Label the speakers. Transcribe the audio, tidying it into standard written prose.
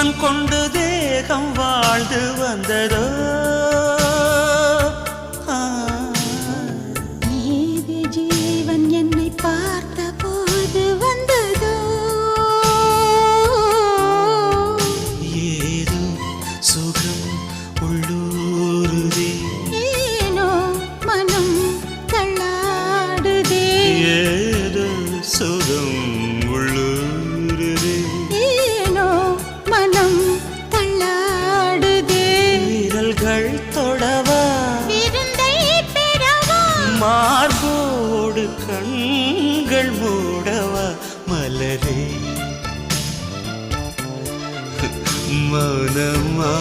Speaker 1: ஜீவன் கொண்டு தேகம் வாழ்ந்து வந்ததோ
Speaker 2: நீதி ஜீவன் என்னை பார்த்த போது வந்ததோ
Speaker 1: ஏதோ சுகம் உள்ளூருதே
Speaker 2: ஏனோ மனம் தள்ளாடுதே
Speaker 1: ஏதோ சுகம் உள்ளூருதே
Speaker 2: ஏனோ மனம் தள்ளாடுதே
Speaker 1: விரல்கள் தொடவா
Speaker 2: விருந்தை பெறவா
Speaker 1: மார்போடு கண்கள் மூடவா மலரே மௌனமா